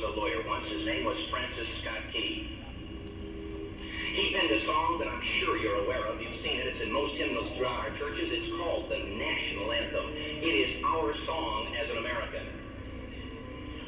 was a lawyer once. His name was Francis Scott Key. He penned a song that I'm sure you're aware of. You've seen it. It's in most hymnals throughout our churches. It's called the National Anthem. It is our song as an American.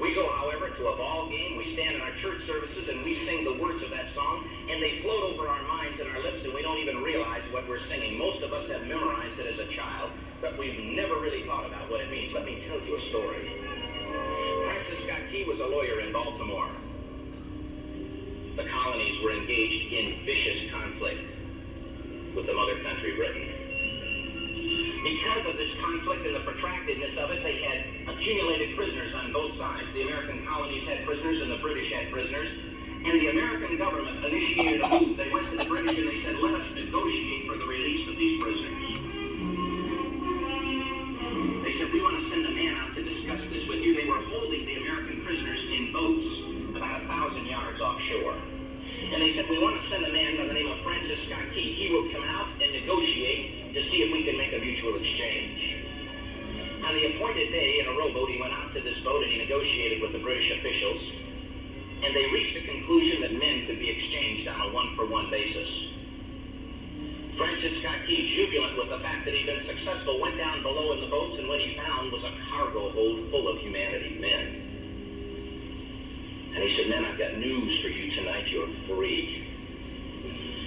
We go, however, to a ball game. We stand in our church services and we sing the words of that song, and they float over our minds and our lips, and we don't even realize what we're singing. Most of us have memorized it as a child, but we've never really thought about what it means. Let me tell you a story. Francis Scott Key was a lawyer in Baltimore. The colonies were engaged in vicious conflict with the mother country, Britain. Because of this conflict and the protractedness of it, they had accumulated prisoners on both sides. The American colonies had prisoners and the British had prisoners. And the American government initiated a move. They went to the British and they said, let us negotiate for the release of these prisoners. They said, we want to send a man out to discuss this with you. They were holding the American prisoners in boats about 1,000 yards offshore. And they said, we want to send a man by the name of Francis Scott Key. He will come out and negotiate to see if we can make a mutual exchange. On the appointed day, in a rowboat, he went out to this boat and he negotiated with the British officials. And they reached a conclusion that men could be exchanged on a one-for-one basis. Francis Scott Key, jubilant with the fact that he'd been successful, went down below in the boats, and what he found was a cargo hold full of humanity, men. And he said, men, I've got news for you tonight. You're free.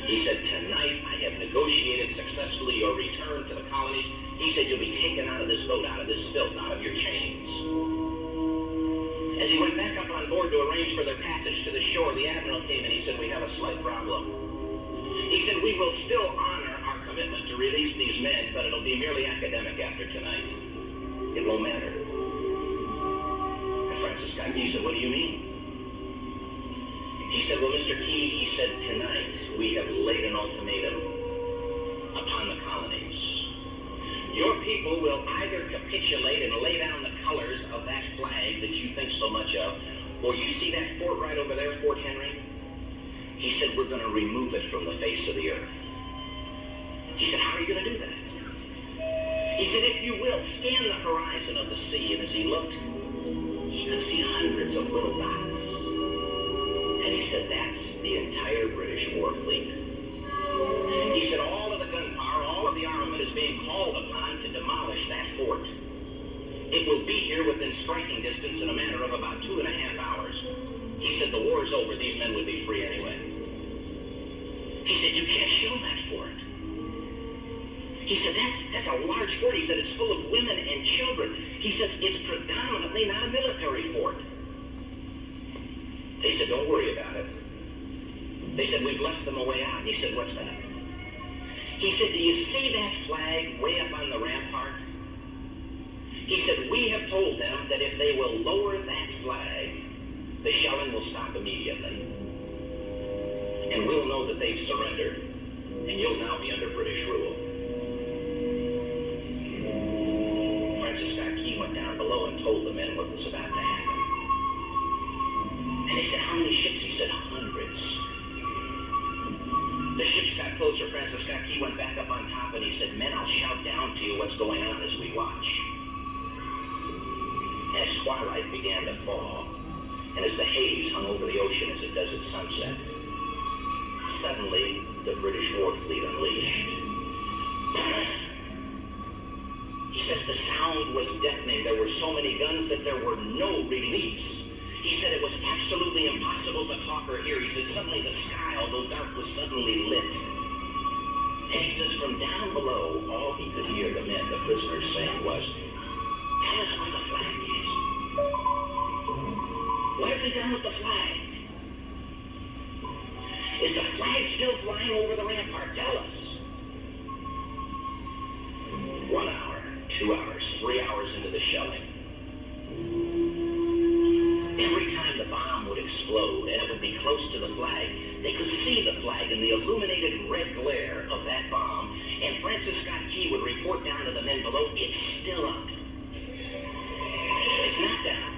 He said, tonight I have negotiated successfully your return to the colonies. He said, you'll be taken out of this boat, out of this filth, out of your chains. As he went back up on board to arrange for their passage to the shore, the admiral came and he said, we have a slight problem. He said, we will still honor our commitment to release these men, but it'll be merely academic after tonight. It won't matter. And Francis Scott Key said, what do you mean? He said, well, Mr. Key, he said, tonight we have laid an ultimatum upon the colonies. Your people will either capitulate and lay down the colors of that flag that you think so much of, or you see that fort right over there, Fort Henry? He said, we're going to remove it from the face of the earth. He said, how are you going to do that? He said, if you will, scan the horizon of the sea. And as he looked, he could see hundreds of little dots. And he said, that's the entire British war fleet. He said, all of the gunpowder, all of the armament is being called upon to demolish that fort. It will be here within striking distance in a matter of about 2.5 hours. He said, the war's over. These men would be free anyway. He said, you can't shell that fort. He said, that's a large fort. He said, it's full of women and children. He says, it's predominantly not a military fort. They said, don't worry about it. They said, we've left them a way out. He said, what's that? He said, do you see that flag way up on the rampart? He said, we have told them that if they will lower that flag, the shelling will stop immediately. And we'll know that they've surrendered, and you'll now be under British rule. Francis Scott Key went down below and told the men what was about to happen. And they said, how many ships? He said, hundreds. The ships got closer. Francis Scott Key went back up on top and he said, men, I'll shout down to you what's going on as we watch. As twilight began to fall, and as the haze hung over the ocean as it does at sunset, suddenly the British war fleet unleashed. He says the sound was deafening. There were so many guns that there were no reliefs. He said it was absolutely impossible to talk or hear. He said suddenly the sky, although dark, was suddenly lit. And he says from down below, all he could hear the men, the prisoners, saying was, tell us where the flag is. What have they done with the flag? Is the flag still flying over the rampart? Tell us. 1 hour, 2 hours, 3 hours into the shelling, every time the bomb would explode and it would be close to the flag, they could see the flag in the illuminated red glare of that bomb, and Francis Scott Key would report down to the men below, it's still up. It's not down.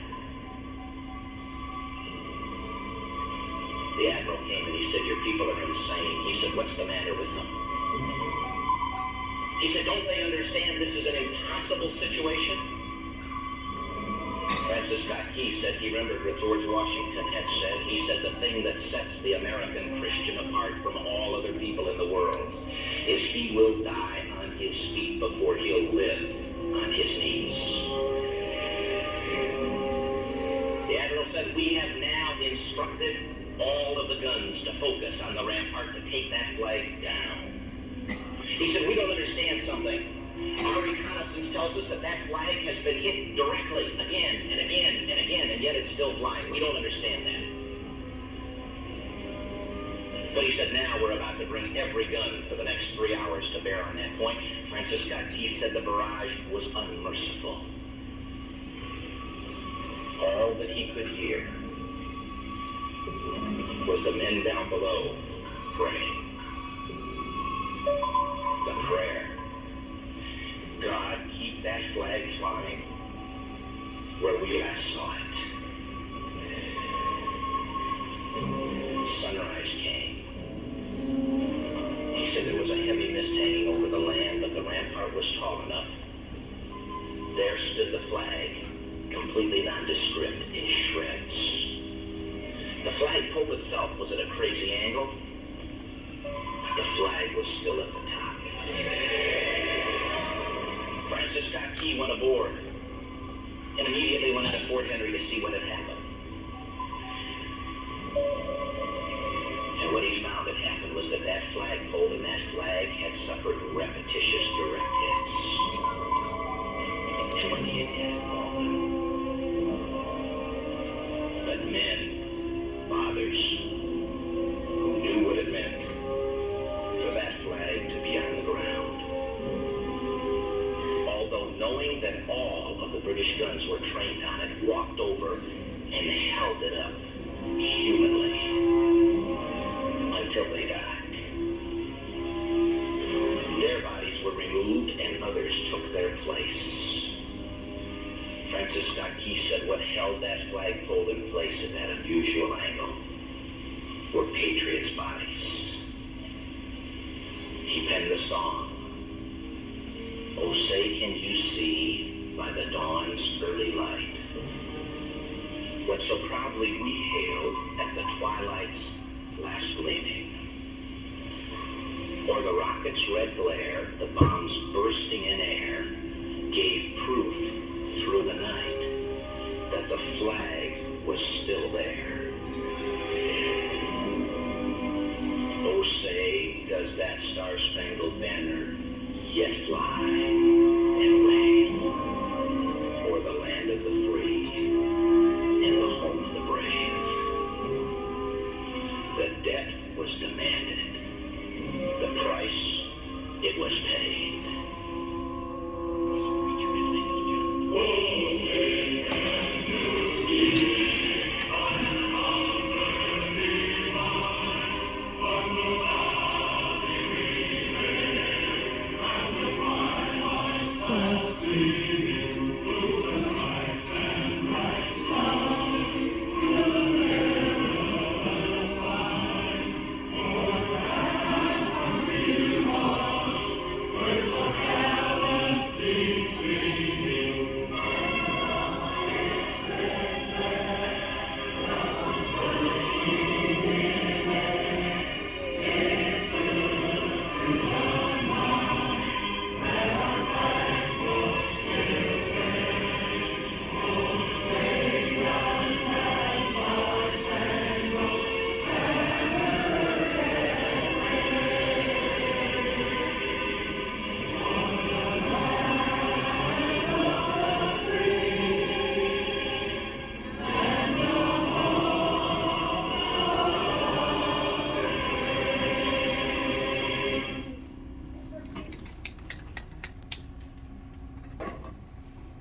The admiral came and he said, your people are insane. He said, what's the matter with them? He said, don't they understand this is an impossible situation? Francis Scott Key said he remembered what George Washington had said. He said the thing that sets the American Christian apart from all other people in the world is he will die on his feet before he'll live on his knees. The Admiral said, we have now instructed all of the guns to focus on the rampart to take that flag down. He said, we don't understand something. Our reconnaissance tells us that that flag has been hit directly again and again and again, and yet it's still flying. We don't understand that. But he said, now we're about to bring every gun for the next 3 hours to bear on that point. Francis Scott Key said the barrage was unmerciful. All that he could hear was the men down below praying. The prayer. God, keep that flag flying where we last saw it. Sunrise came. He said there was a heavy mist hanging over the land, but the rampart was tall enough. There stood the flag, completely nondescript, in shreds. The flagpole itself was at a crazy angle, but the flag was still at the top. Francis Scott Key went aboard and immediately went into Fort Henry to see what had happened. And what he found had happened was that that flagpole and that flag had suffered repetitious direct hits. And when he had fallen, but men, fathers, who knew what it meant for that flag to be on the ground, knowing that all of the British guns were trained on it, walked over and held it up humanly until they died. Their bodies were removed and others took their place. Francis Scott Key said what held that flagpole in place at that unusual angle were patriots' bodies. He penned the song, "Oh, say can you see by the dawn's early light what so proudly we hailed at the twilight's last gleaming? Or the rocket's red glare, the bombs bursting in air, gave proof through the night that the flag was still there. Oh, say, does that star-spangled banner yet fly?"